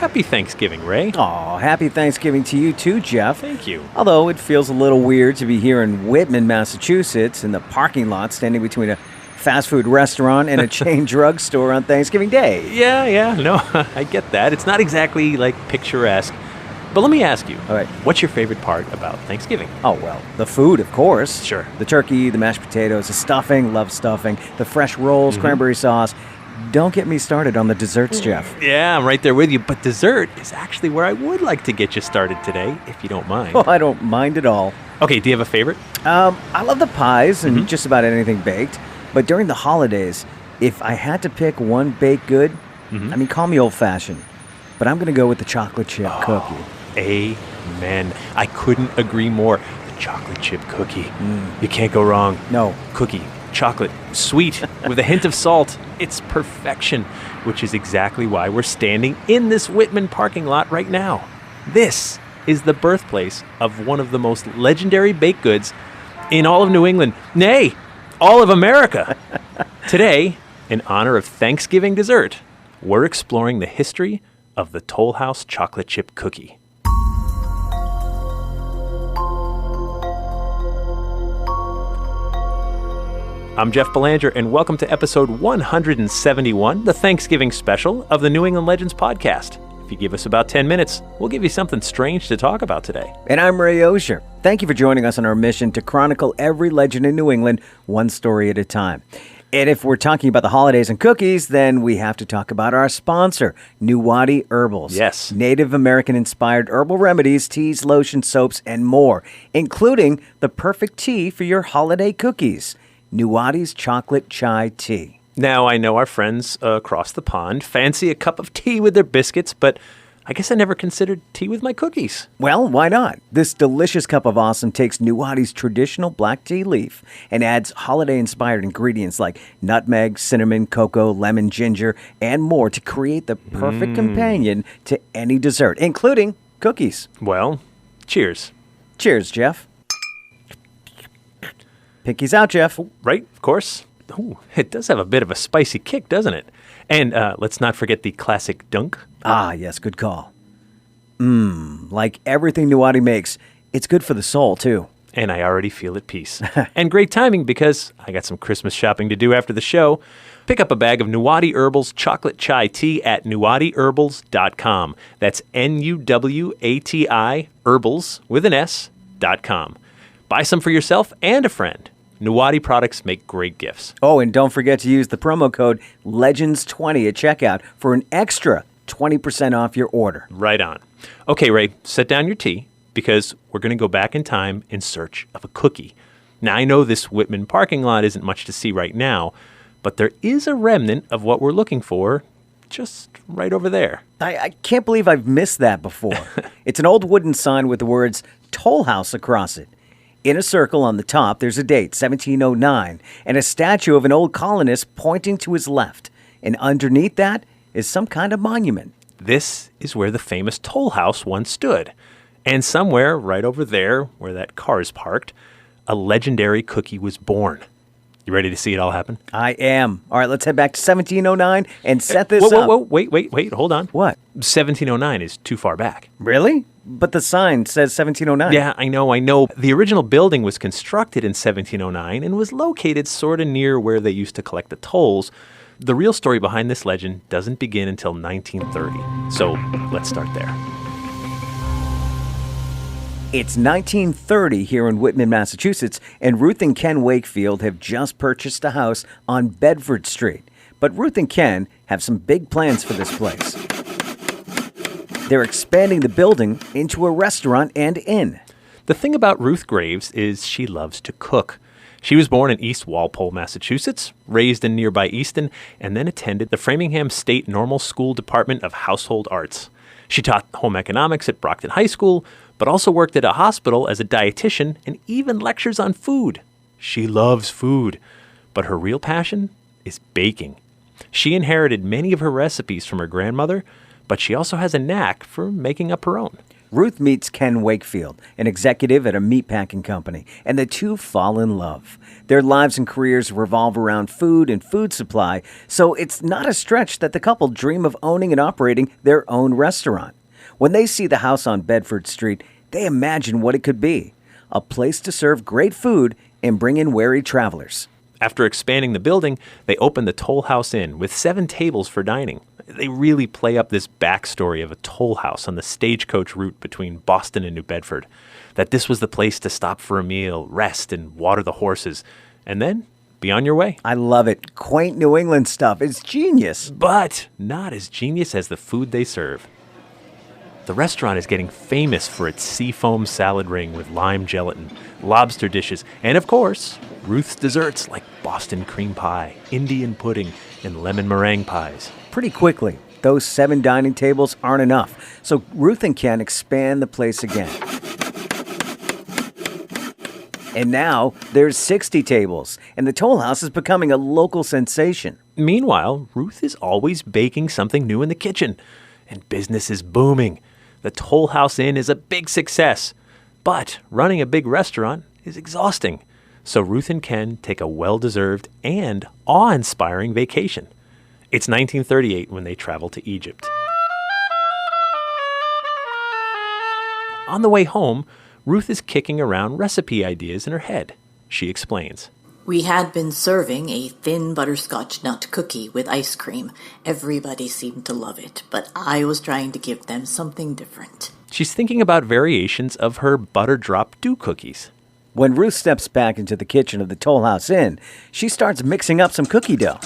Happy Thanksgiving, Ray. Aw, happy Thanksgiving to you too, Jeff. Thank you. Although it feels a little weird to be here in Whitman, Massachusetts, in the parking lot standing between a fast food restaurant and a chain drugstore on Thanksgiving Day. Yeah, no, I get that. It's not exactly, picturesque. But let me ask you, All right. what's your favorite part about Thanksgiving? Oh, well, the food, of course. Sure. The turkey, the mashed potatoes, the stuffing, love stuffing, the fresh rolls, cranberry sauce. Don't get me started on the desserts, Jeff. Yeah, I'm right there with you. But dessert is actually where I would like to get you started today, if you don't mind. Oh, I don't mind at all. Okay, do you have a favorite? I love the pies and just about anything baked. But during the holidays, if I had to pick one baked good, call me old-fashioned, but I'm going to go with the chocolate chip cookie. Amen. I couldn't agree more. The chocolate chip cookie. You can't go wrong. No. Cookie, chocolate, sweet, with a hint of salt. It's perfection, which is exactly why we're standing in this Whitman parking lot right now. This is the birthplace of one of the most legendary baked goods in all of New England. Nay, all of America. Today, in honor of Thanksgiving dessert, we're exploring the history of the Toll House chocolate chip cookie. I'm Jeff Belanger, and welcome to episode 171, the Thanksgiving special of the New England Legends podcast. If you give us about 10 minutes, we'll give you something strange to talk about today. And I'm Ray Auger. Thank you for joining us on our mission to chronicle every legend in New England, one story at a time. And if we're talking about the holidays and cookies, then we have to talk about our sponsor, Nuwadi Herbals. Yes. Native American-inspired herbal remedies, teas, lotions, soaps, and more, including the perfect tea for your holiday cookies, Nuwadi's Chocolate Chai Tea. Now, I know our friends across the pond fancy a cup of tea with their biscuits, but I guess I never considered tea with my cookies. Well, why not? This delicious cup of awesome takes Nuwadi's traditional black tea leaf and adds holiday-inspired ingredients like nutmeg, cinnamon, cocoa, lemon, ginger, and more to create the perfect companion to any dessert, including cookies. Well, cheers. Cheers, Jeff. Pinkies out, Jeff. Right, of course. Ooh, it does have a bit of a spicy kick, doesn't it? And let's not forget the classic dunk. Ah, yes, good call. Like everything Nuwadi makes, it's good for the soul, too. And I already feel at peace. And great timing because I got some Christmas shopping to do after the show. Pick up a bag of Nuwadi Herbals Chocolate Chai Tea at nuwadiherbals.com. That's Nuwati Herbals with an S.com. Buy some for yourself and a friend. Nuwadi products make great gifts. Oh, and don't forget to use the promo code LEGENDS20 at checkout for an extra 20% off your order. Right on. Okay, Ray, set down your tea because we're going to go back in time in search of a cookie. Now, I know this Whitman parking lot isn't much to see right now, but there is a remnant of what we're looking for just right over there. I can't believe I've missed that before. It's an old wooden sign with the words Toll House across it. In a circle on the top, there's a date, 1709, and a statue of an old colonist pointing to his left. And underneath that is some kind of monument. This is where the famous Toll House once stood. And somewhere right over there, where that car is parked, a legendary cookie was born. You ready to see it all happen? I am. All right, let's head back to 1709 and set this up. Whoa, wait, hold on. What? 1709 is too far back. Really? But the sign says 1709. Yeah, I know. The original building was constructed in 1709 and was located sort of near where they used to collect the tolls. The real story behind this legend doesn't begin until 1930. So let's start there. It's 1930 here in Whitman, Massachusetts, and Ruth and Ken Wakefield have just purchased a house on Bedford Street. But Ruth and Ken have some big plans for this place. They're expanding the building into a restaurant and inn. The thing about Ruth Graves is she loves to cook. She was born in East Walpole, Massachusetts, raised in nearby Easton, and then attended the Framingham State Normal School Department of Household Arts. She taught home economics at Brockton High School, but also worked at a hospital as a dietitian and even lectures on food. She loves food, but her real passion is baking. She inherited many of her recipes from her grandmother, but she also has a knack for making up her own. Ruth meets Ken Wakefield, an executive at a meatpacking company, and the two fall in love. Their lives and careers revolve around food and food supply, so it's not a stretch that the couple dream of owning and operating their own restaurant. When they see the house on Bedford Street, they imagine what it could be: a place to serve great food and bring in wary travelers. After expanding the building, they opened the Toll House Inn with 7 tables for dining. They really play up this backstory of a toll house on the stagecoach route between Boston and New Bedford. That this was the place to stop for a meal, rest, and water the horses. And then, be on your way. I love it. Quaint New England stuff. It's genius. But not as genius as the food they serve. The restaurant is getting famous for its seafoam salad ring with lime gelatin, lobster dishes, and of course, Ruth's desserts like Boston cream pie, Indian pudding, and lemon meringue pies. Pretty quickly, those 7 dining tables aren't enough, so Ruth and Ken expand the place again. And now there's 60 tables, and the Toll House is becoming a local sensation. Meanwhile, Ruth is always baking something new in the kitchen, and business is booming. The Toll House Inn is a big success, but running a big restaurant is exhausting. So Ruth and Ken take a well-deserved and awe-inspiring vacation. It's 1938 when they travel to Egypt. On the way home, Ruth is kicking around recipe ideas in her head. She explains. We had been serving a thin butterscotch nut cookie with ice cream. Everybody seemed to love it, but I was trying to give them something different. She's thinking about variations of her butter drop dew cookies. When Ruth steps back into the kitchen of the Toll House Inn, she starts mixing up some cookie dough.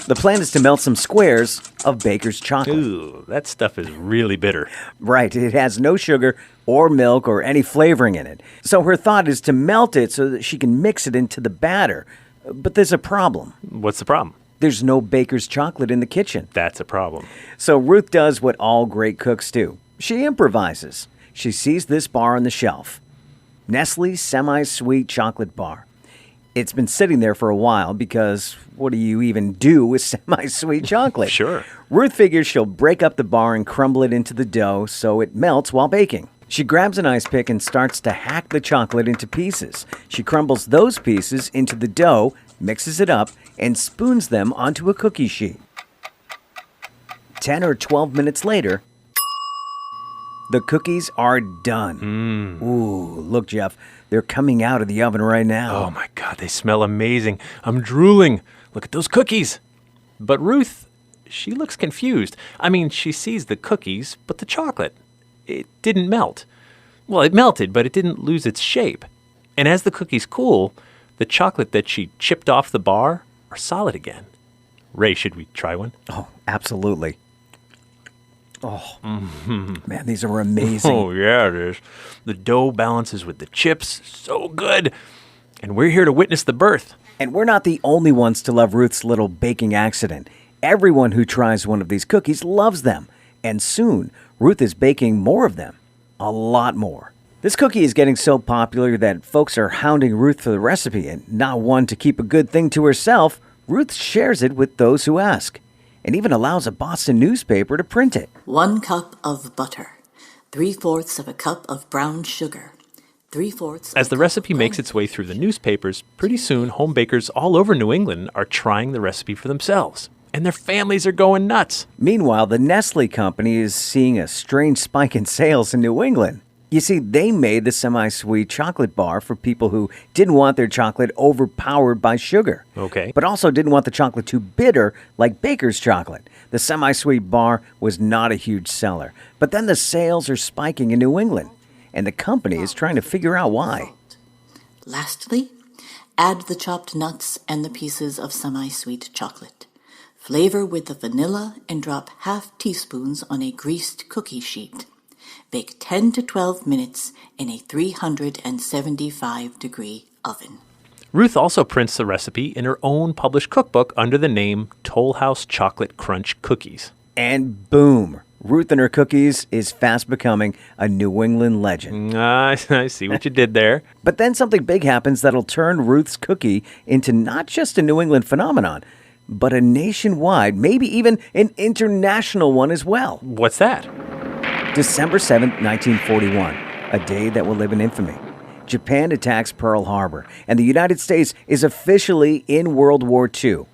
The plan is to melt some squares of baker's chocolate. Ooh, that stuff is really bitter. Right, it has no sugar or milk or any flavoring in it. So her thought is to melt it so that she can mix it into the batter. But there's a problem. What's the problem? There's no baker's chocolate in the kitchen. That's a problem. So Ruth does what all great cooks do. She improvises. She sees this bar on the shelf. Nestle's semi-sweet chocolate bar. It's been sitting there for a while because what do you even do with semi-sweet chocolate? Sure. Ruth figures she'll break up the bar and crumble it into the dough so it melts while baking. She grabs an ice pick and starts to hack the chocolate into pieces. She crumbles those pieces into the dough, mixes it up, and spoons them onto a cookie sheet. 10 or 12 minutes later, the cookies are done. Ooh, look, Jeff. They're coming out of the oven right now. Oh my God, they smell amazing. I'm drooling. Look at those cookies. But Ruth, she looks confused. I mean, she sees the cookies, but the chocolate, it didn't melt. Well, it melted, but it didn't lose its shape. And as the cookies cool, the chocolate that she chipped off the bar are solid again. Ray, should we try one? Oh, absolutely. Oh, man, these are amazing. Oh, yeah, it is. The dough balances with the chips. So good. And we're here to witness the birth. And we're not the only ones to love Ruth's little baking accident. Everyone who tries one of these cookies loves them. And soon, Ruth is baking more of them. A lot more. This cookie is getting so popular that folks are hounding Ruth for the recipe. And not one to keep a good thing to herself, Ruth shares it with those who ask. And even allows a Boston newspaper to print it. 1 cup of butter, 3/4 of a cup of brown sugar, 3/4. As the recipe makes its way through the newspapers, pretty soon home bakers all over New England are trying the recipe for themselves. And their families are going nuts. Meanwhile, the Nestle company is seeing a strange spike in sales in New England. You see, they made the semi-sweet chocolate bar for people who didn't want their chocolate overpowered by sugar. Okay. But also didn't want the chocolate too bitter like Baker's chocolate. The semi-sweet bar was not a huge seller. But then the sales are spiking in New England. And the company is trying to figure out why. Lastly, add the chopped nuts and the pieces of semi-sweet chocolate. Flavor with the vanilla and drop half teaspoons on a greased cookie sheet. Bake 10 to 12 minutes in a 375-degree oven. Ruth also prints the recipe in her own published cookbook under the name Toll House Chocolate Crunch Cookies. And boom, Ruth and her cookies is fast becoming a New England legend. I see what you did there. But then something big happens that'll turn Ruth's cookie into not just a New England phenomenon, but a nationwide, maybe even an international one as well. What's that? December 7, 1941, a day that will live in infamy. Japan attacks Pearl Harbor, and the United States is officially in World War II.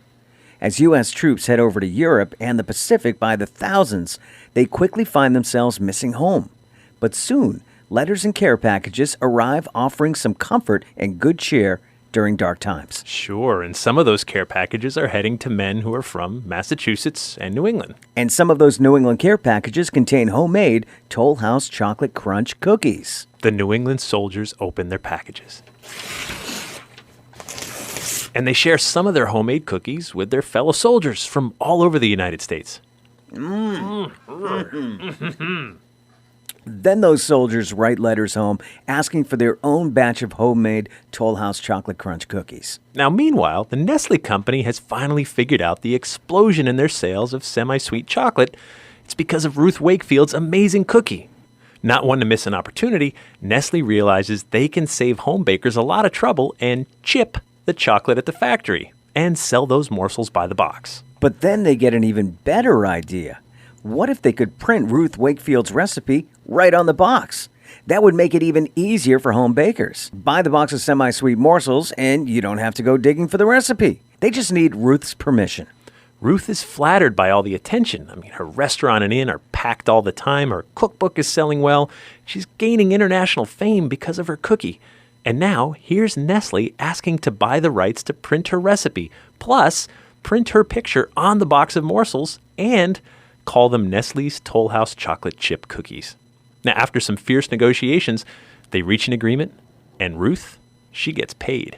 As U.S. troops head over to Europe and the Pacific by the thousands, they quickly find themselves missing home. But soon, letters and care packages arrive offering some comfort and good cheer during dark times. Sure, and some of those care packages are heading to men who are from Massachusetts and New England. And some of those New England care packages contain homemade Toll House Chocolate Crunch cookies. The New England soldiers open their packages. And they share some of their homemade cookies with their fellow soldiers from all over the United States. Then those soldiers write letters home asking for their own batch of homemade Toll House Chocolate Crunch cookies. Now, meanwhile, the Nestle company has finally figured out the explosion in their sales of semi-sweet chocolate. It's because of Ruth Wakefield's amazing cookie. Not one to miss an opportunity, Nestle realizes they can save home bakers a lot of trouble and chip the chocolate at the factory and sell those morsels by the box. But then they get an even better idea. What if they could print Ruth Wakefield's recipe right on the box? That would make it even easier for home bakers. Buy the box of semi-sweet morsels and you don't have to go digging for the recipe. They just need Ruth's permission. Ruth is flattered by all the attention. I mean, her restaurant and inn are packed all the time. Her cookbook is selling well. She's gaining international fame because of her cookie. And now, here's Nestle asking to buy the rights to print her recipe, plus print her picture on the box of morsels and call them Nestle's Toll House Chocolate Chip Cookies. Now, after some fierce negotiations, they reach an agreement, and Ruth, she gets paid.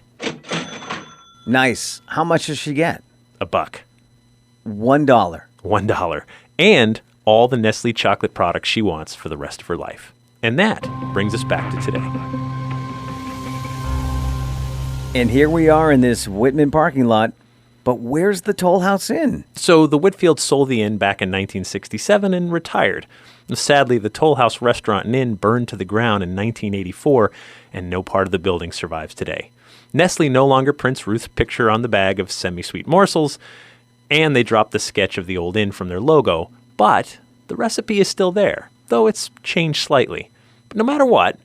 Nice. How much does she get? $1. $1. $1. And all the Nestle chocolate products she wants for the rest of her life. And that brings us back to today. And here we are in this Whitman parking lot. But where's the Toll House Inn? So the Whitfields sold the inn back in 1967 and retired. Sadly, the Toll House restaurant and inn burned to the ground in 1984, and no part of the building survives today. Nestle no longer prints Ruth's picture on the bag of semi-sweet morsels, and they dropped the sketch of the old inn from their logo, but the recipe is still there, though it's changed slightly. But no matter what,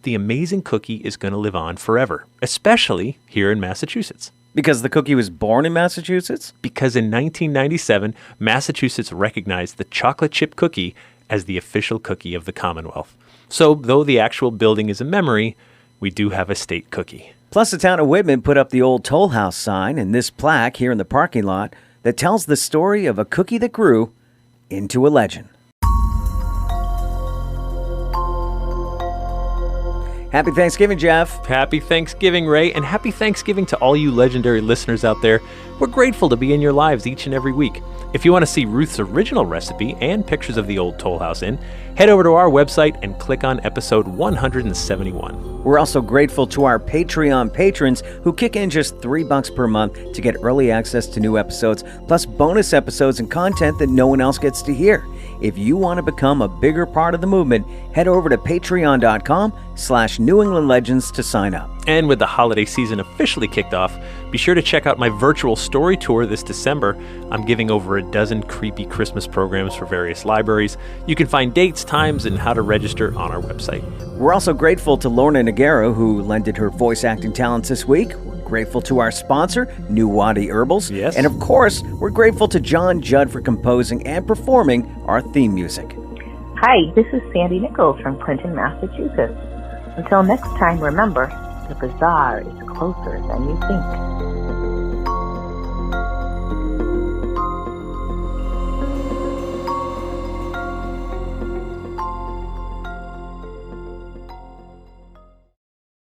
the amazing cookie is going to live on forever, especially here in Massachusetts. Because the cookie was born in Massachusetts? Because in 1997, Massachusetts recognized the chocolate chip cookie as the official cookie of the Commonwealth. So, though the actual building is a memory, we do have a state cookie. Plus, the town of Whitman put up the old Toll House sign and this plaque here in the parking lot that tells the story of a cookie that grew into a legend. Happy Thanksgiving, Jeff. Happy Thanksgiving, Ray, and happy Thanksgiving to all you legendary listeners out there. We're grateful to be in your lives each and every week. If you want to see Ruth's original recipe and pictures of the old Toll House Inn, head over to our website and click on episode 171. We're also grateful to our Patreon patrons who kick in just $3 per month to get early access to new episodes, plus bonus episodes and content that no one else gets to hear. If you want to become a bigger part of the movement, head over to patreon.com/New England Legends to sign up. And with the holiday season officially kicked off, be sure to check out my virtual story tour this December. I'm giving over a dozen creepy Christmas programs for various libraries. You can find dates, times, and how to register on our website. We're also grateful to Lorna Nagaro, who lended her voice acting talents this week. We're grateful to our sponsor, New Wadi Herbals. Yes. And of course, we're grateful to John Judd for composing and performing our theme music. Hi, this is Sandy Nichols from Clinton, Massachusetts. Until next time, remember, the bazaar is closer than you think.